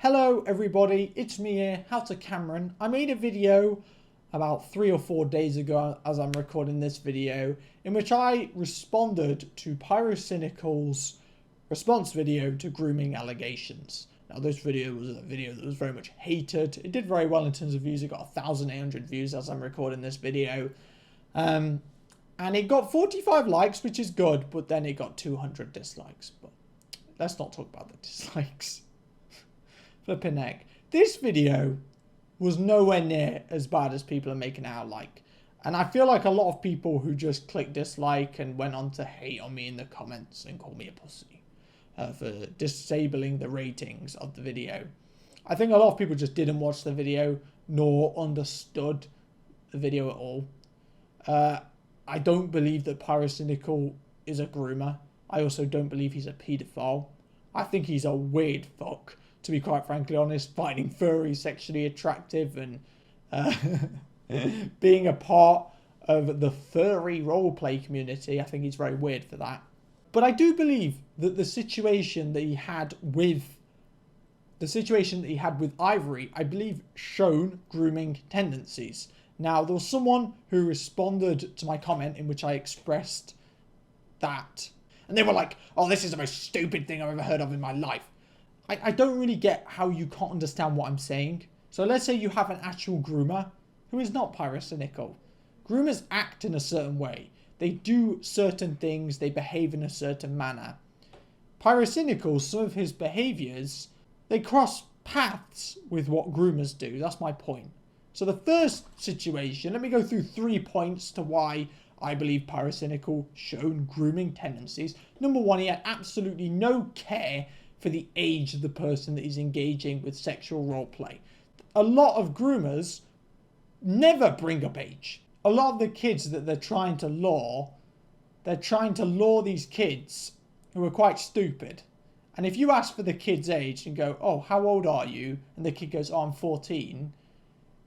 Hello everybody, it's me here, HowToCameron. I made a video about 3 or 4 days ago as I'm recording this video, in which I responded to Pyrocynical's response video to grooming allegations. Now this video was a video that was very much hated. It did very well in terms of views. It got 1,800 views as I'm recording this video. And it got 45 likes, which is good, but then it got 200 dislikes. But let's not talk about the dislikes. Flipping heck. This video was nowhere near as bad as people are making it out like. And I feel like a lot of people who just clicked dislike and went on to hate on me in the comments and call me a pussy for disabling the ratings of the video. I think a lot of people just didn't watch the video nor understood the video at all. I don't believe that Pyrocynical is a groomer. I also don't believe he's a paedophile. I think he's a weird fuck, to be quite frankly honest, finding furries sexually attractive and being a part of the furry roleplay community. I think he's very weird for that. But I do believe that the situation that he had with Ivory, I believe, shown grooming tendencies. Now, there was someone who responded to my comment in which I expressed that, and they were like, "Oh, this is the most stupid thing I've ever heard of in my life." I don't really get how you can't understand what I'm saying. So let's say you have an actual groomer who is not pyrocynical. Groomers act in a certain way. They do certain things. They behave in a certain manner. Pyrocynical, some of his behaviours, they cross paths with what groomers do. That's my point. So the first situation, let me go through 3 points to why I believe Pyrocynical shown grooming tendencies. Number one, he had absolutely no care for the age of the person that is engaging with sexual roleplay. A lot of groomers never bring up age. A lot of the kids that they're trying to lure these kids who are quite stupid. And if you ask for the kid's age and go, "Oh, how old are you?" and the kid goes, "Oh, I'm 14.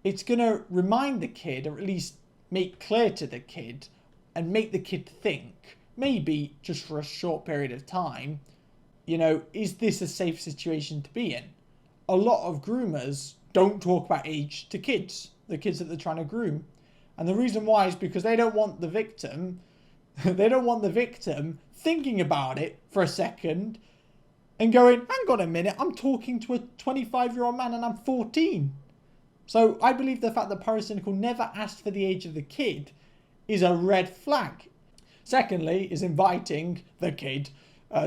It's going to remind the kid, or at least make clear to the kid, and make the kid think, maybe just for a short period of time, you know, is this a safe situation to be in? A lot of groomers don't talk about age to kids, the kids that they're trying to groom. And the reason why is because they don't want the victim, thinking about it for a second and going, "Hang on a minute, I'm talking to a 25-year-old man and I'm 14. So I believe the fact that Pyrocynical never asked for the age of the kid is a red flag. Secondly, is inviting the kid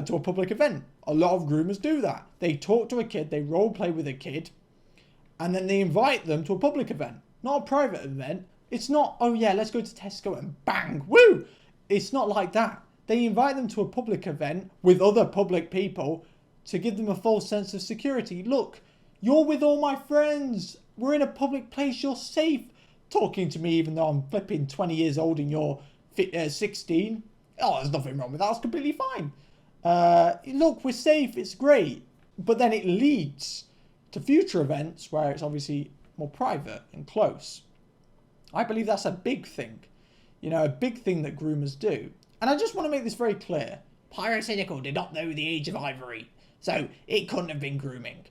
to a public event. A lot of groomers do that. They talk to a kid, they role play with a kid, and then they invite them to a public event, not a private event. It's not, "Oh yeah, let's go to Tesco and bang, woo." It's not like that. They invite them to a public event with other public people to give them a false sense of security. "Look, you're with all my friends. We're in a public place. You're safe talking to me even though I'm flipping 20 years old and you're 16. Oh, there's nothing wrong with that. It's completely fine. Look, we're safe. It's great." But then it leads to future events where it's obviously more private and close. I believe that's a big thing. You know, a big thing that groomers do. And I just want to make this very clear. Pyrocynical did not know the age of Ivory, so it couldn't have been grooming.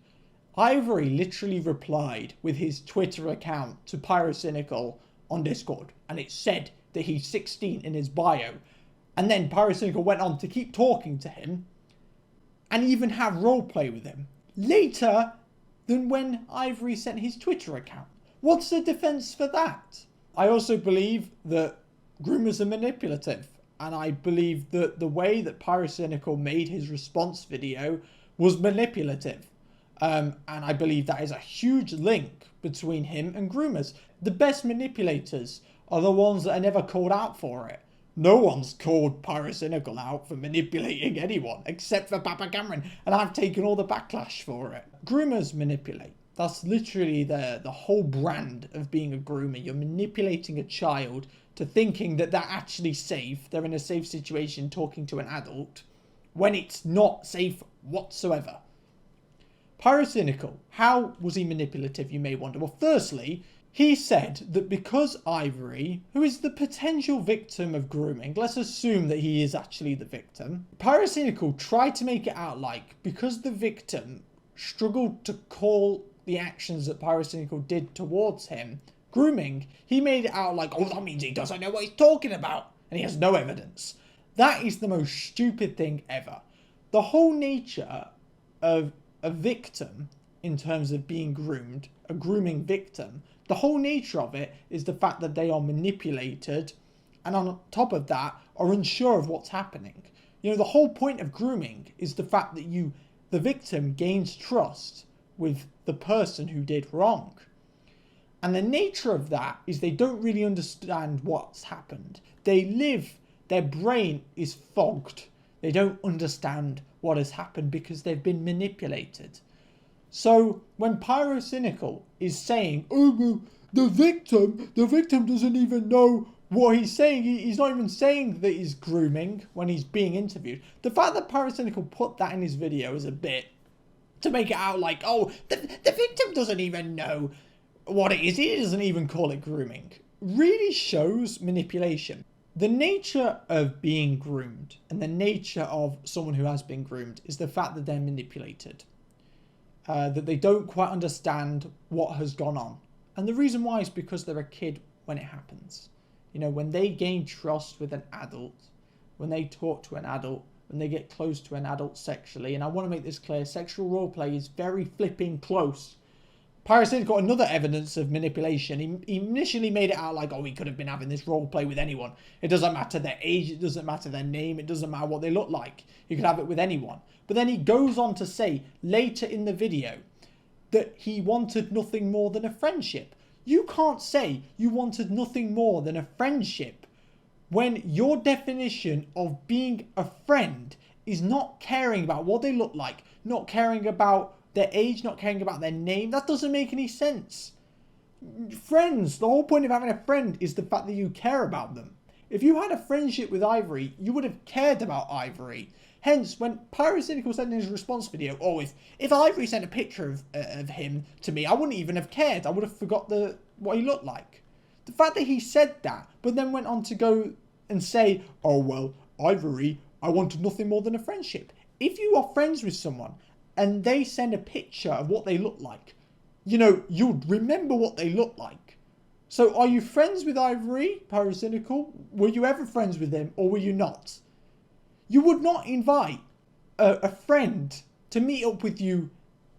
Ivory literally replied with his Twitter account to Pyrocynical on Discord, and it said that he's 16 in his bio. And then Pyrocynical went on to keep talking to him and even have roleplay with him later than when Ivory sent his Twitter account. What's the defense for that? I also believe that groomers are manipulative, and I believe that the way that Pyrocynical made his response video was manipulative. And I believe that is a huge link between him and groomers. The best manipulators are the ones that are never called out for it. No one's called Pyrocynical out for manipulating anyone except for HowToCameron, and I've taken all the backlash for it. Groomers manipulate. That's literally the whole brand of being a groomer. You're manipulating a child to thinking that they're actually safe. They're in a safe situation talking to an adult when it's not safe whatsoever. Pyrocynical, how was he manipulative, you may wonder? Well, firstly, he said that because Ivory, who is the potential victim of grooming, let's assume that he is actually the victim, Pyrocynical tried to make it out like because the victim struggled to call the actions that Pyrocynical did towards him grooming. He made it out like, oh, that means he doesn't know what he's talking about, and he has no evidence. That is the most stupid thing ever. The whole nature of a victim, in terms of being groomed, a grooming victim, the whole nature of it is the fact that they are manipulated, and on top of that, are unsure of what's happening. You know, the whole point of grooming is the fact that the victim, gains trust with the person who did wrong. And the nature of that is they don't really understand what's happened. Their brain is fogged. They don't understand what has happened because they've been manipulated. So when Pyrocynical is saying, oh, well, the victim doesn't even know what he's saying. He's not even saying that he's grooming when he's being interviewed. The fact that Pyrocynical put that in his video is a bit to make it out like, oh, the victim doesn't even know what it is. He doesn't even call it grooming. Really shows manipulation. The nature of being groomed and the nature of someone who has been groomed is the fact that they're manipulated. That they don't quite understand what has gone on. And the reason why is because they're a kid when it happens. You know, when they gain trust with an adult, when they talk to an adult, when they get close to an adult sexually, and I want to make this clear, sexual roleplay is very flipping close. Pyrocynical got another evidence of manipulation. He initially made it out like, oh, he could have been having this roleplay with anyone. It doesn't matter their age, it doesn't matter their name, it doesn't matter what they look like. You could have it with anyone. But then he goes on to say later in the video that he wanted nothing more than a friendship. You can't say you wanted nothing more than a friendship when your definition of being a friend is not caring about what they look like, not caring about their age, not caring about their name. That doesn't make any sense. Friends, the whole point of having a friend is the fact that you care about them. If you had a friendship with Ivory, you would have cared about Ivory. Hence, when Pyrocynical said in his response video, oh, if Ivory sent a picture of him to me, I wouldn't even have cared. I would have forgot what he looked like. The fact that he said that, but then went on to go and say, oh, well, Ivory, I wanted nothing more than a friendship. If you are friends with someone and they send a picture of what they look like, you know, you'd remember what they look like. So are you friends with Ivory, Pyrocynical? Were you ever friends with him or were you not? You would not invite a friend to meet up with you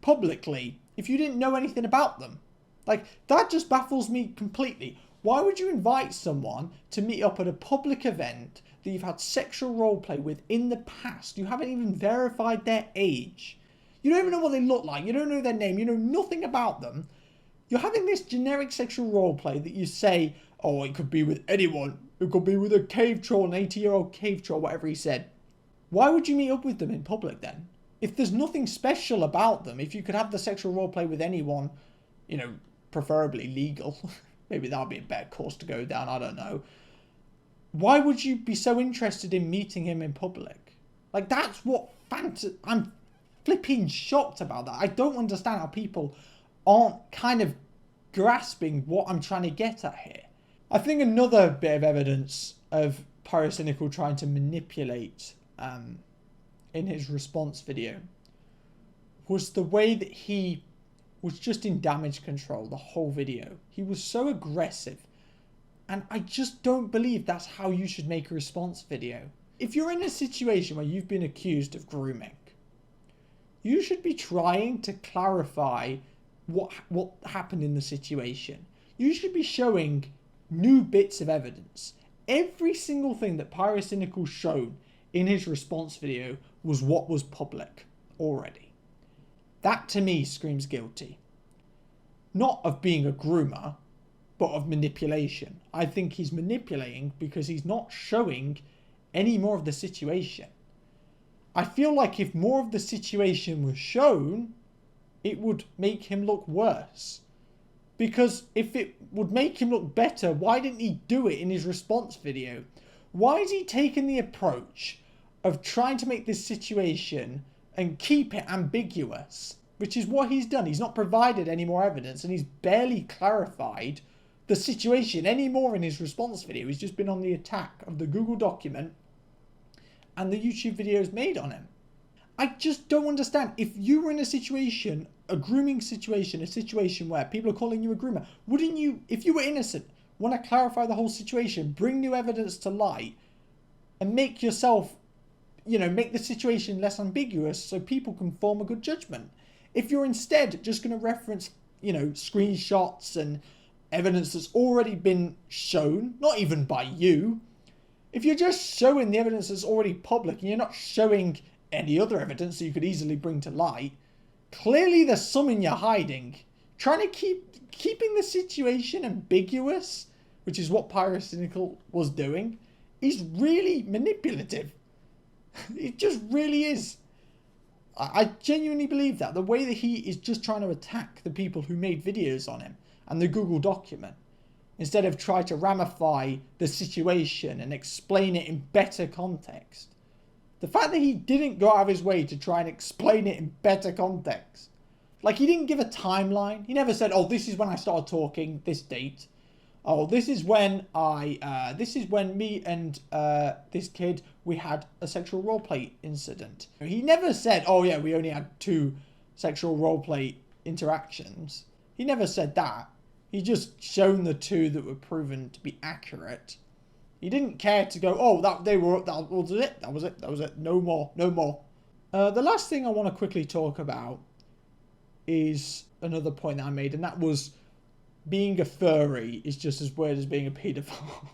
publicly if you didn't know anything about them. Like, that just baffles me completely. Why would you invite someone to meet up at a public event that you've had sexual roleplay with in the past? You haven't even verified their age. You don't even know what they look like. You don't know their name. You know nothing about them. You're having this generic sexual roleplay that you say, oh, it could be with anyone. It could be with a cave troll, an 80-year-old cave troll, whatever he said. Why would you meet up with them in public then? If there's nothing special about them, if you could have the sexual roleplay with anyone, you know, preferably legal, maybe that would be a better course to go down, I don't know. Why would you be so interested in meeting him in public? Like, that's what I'm flipping shocked about that. I don't understand how people aren't kind of grasping what I'm trying to get at here. I think another bit of evidence of Pyrocynical trying to manipulate in his response video was the way that he was just in damage control the whole video. He was so aggressive, and I just don't believe that's how you should make a response video. If you're in a situation where you've been accused of grooming, you should be trying to clarify what happened in the situation. You should be showing new bits of evidence. Every single thing that Pyrocynical showed in his response video was what was public already. That to me screams guilty. Not of being a groomer, but of manipulation. I think he's manipulating because he's not showing any more of the situation. I feel like if more of the situation was shown, it would make him look worse. Because if it would make him look better, why didn't he do it in his response video? Why is he taking the approach of trying to make this situation and keep it ambiguous? Which is what he's done. He's not provided any more evidence and he's barely clarified the situation any more in his response video. He's just been on the attack of the Google document and the YouTube videos made on him. I just don't understand. If you were in a situation, a grooming situation, a situation where people are calling you a groomer, wouldn't you, if you were innocent, want to clarify the whole situation, bring new evidence to light, and make yourself, you know, make the situation less ambiguous so people can form a good judgment? If you're instead just going to reference, you know, screenshots and evidence that's already been shown, not even by you, if you're just showing the evidence that's already public and you're not showing any other evidence that you could easily bring to light, clearly there's something you're hiding. Trying to keeping the situation ambiguous, which is what Pyrocynical was doing, is really manipulative. It just really is. I genuinely believe that. The way that he is just trying to attack the people who made videos on him and the Google document, instead of try to ramify the situation and explain it in better context. The fact that he didn't go out of his way to try and explain it in better context. Like, he didn't give a timeline. He never said, oh, this is when I started talking, this date. Oh, this is when me and this kid, we had a sexual roleplay incident. He never said, oh yeah, we only had 2 sexual roleplay interactions. He never said that. He just shown the 2 that were proven to be accurate. He didn't care to go, oh, that was it, no more. The last thing I want to quickly talk about is another point that I made, and that was being a furry is just as weird as being a paedophile.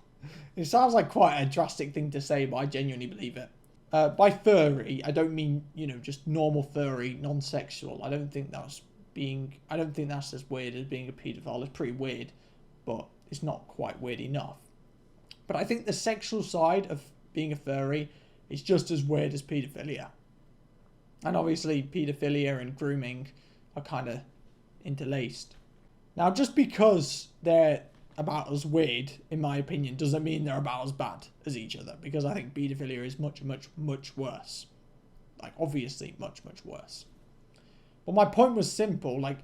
It sounds like quite a drastic thing to say, but I genuinely believe it. By furry, I don't mean, you know, just normal furry, non-sexual. I don't think that's as weird as being a paedophile. It's pretty weird, but it's not quite weird enough. But I think the sexual side of being a furry is just as weird as paedophilia. And obviously paedophilia and grooming are kind of interlaced. Now, just because they're about as weird, in my opinion, doesn't mean they're about as bad as each other. Because I think paedophilia is much, much, much worse. Like, obviously, much, much worse. But my point was simple. Like,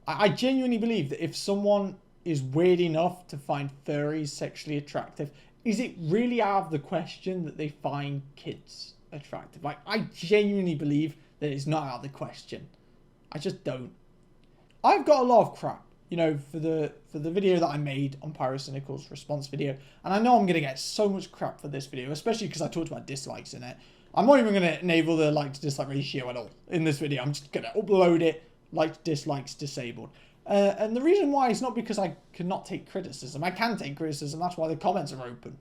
I genuinely believe that if someone is weird enough to find furries sexually attractive, is it really out of the question that they find kids attractive? Like, I genuinely believe that it's not out of the question. I just don't. I've got a lot of crap, you know, for the video that I made on Pyrocynical's response video. And I know I'm going to get so much crap for this video, especially because I talked about dislikes in it. I'm not even going to enable the like to dislike ratio at all in this video. I'm just going to upload it, like to dislikes disabled. And the reason why is not because I cannot take criticism. I can take criticism. That's why the comments are open.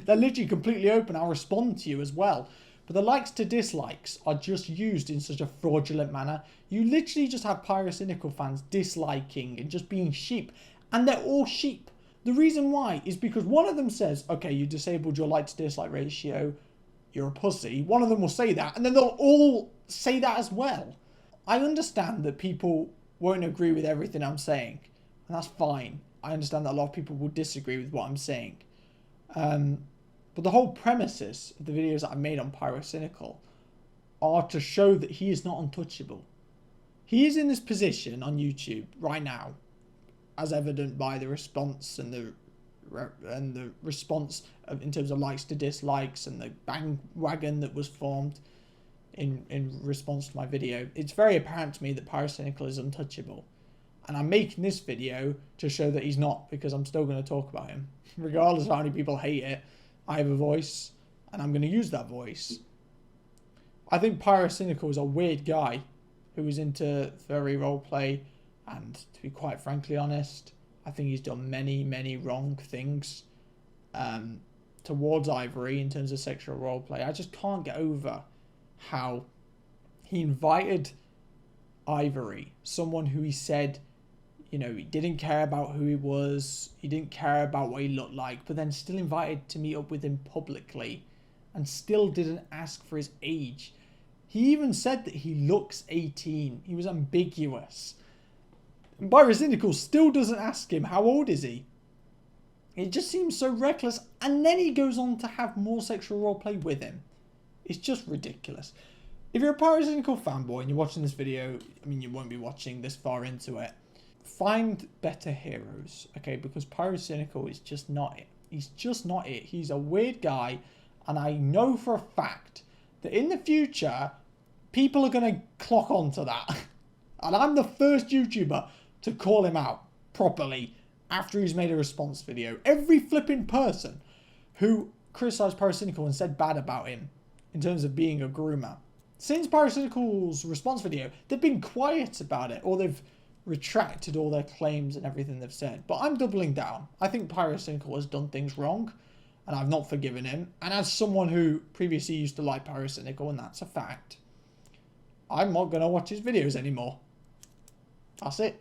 They're literally completely open. I'll respond to you as well. But the likes to dislikes are just used in such a fraudulent manner. You literally just have Pyrocynical fans disliking and just being sheep. And they're all sheep. The reason why is because one of them says, okay, you disabled your like to dislike ratio. You're a pussy. One of them will say that. And then they'll all say that as well. I understand that people won't agree with everything I'm saying. And that's fine. I understand that a lot of people will disagree with what I'm saying. But the whole premises of the videos that I made on Pyrocynical are to show that he is not untouchable. He is in this position on YouTube right now, as evident by the response and the response in terms of likes to dislikes and the bandwagon that was formed in response to my video. It's very apparent to me that Pyrocynical is untouchable. And I'm making this video to show that he's not, because I'm still going to talk about him. Regardless of how many people hate it, I have a voice, and I'm going to use that voice. I think Pyrocynical is a weird guy who is into furry roleplay, and to be quite frankly honest, I think he's done many, many wrong things towards Ivory in terms of sexual roleplay. I just can't get over how he invited Ivory, someone who he said, you know, he didn't care about who he was, he didn't care about what he looked like, but then still invited to meet up with him publicly and still didn't ask for his age. He even said that he looks 18. He was ambiguous. And Pyrocynical still doesn't ask him, how old is he? It just seems so reckless. And then he goes on to have more sexual roleplay with him. It's just ridiculous. If you're a Pyrocynical fanboy and you're watching this video, I mean, you won't be watching this far into it, find better heroes, okay? Because Pyrocynical is just not it. He's just not it. He's a weird guy, and I know for a fact that in the future, people are going to clock onto that. And I'm the first YouTuber to call him out properly after he's made a response video. Every flipping person who criticised Pyrocynical and said bad about him in terms of being a groomer, since Pyrocynical's response video, they've been quiet about it, or they've retracted all their claims and everything they've said. But I'm doubling down. I think Pyrocynical has done things wrong, and I've not forgiven him. And as someone who previously used to like Pyrocynical, and that's a fact, I'm not going to watch his videos anymore. That's it.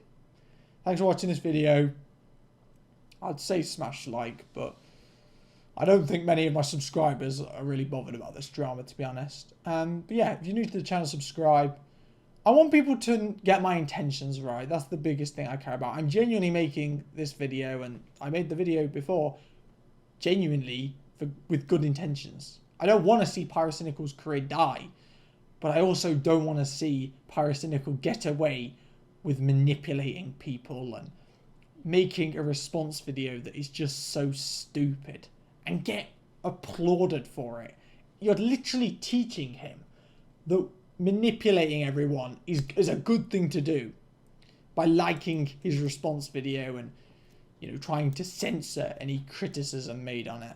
Thanks for watching this video. I'd say smash like, but I don't think many of my subscribers are really bothered about this drama, to be honest. But yeah, if you're new to the channel, subscribe. I want people to get my intentions right. That's the biggest thing I care about. I'm genuinely making this video, and I made the video before genuinely with good intentions. I don't want to see Pyrocynical's career die, but I also don't want to see Pyrocynical get away with manipulating people and making a response video that is just so stupid and get applauded for it. You're literally teaching him that manipulating everyone is a good thing to do by liking his response video and, you know, trying to censor any criticism made on it.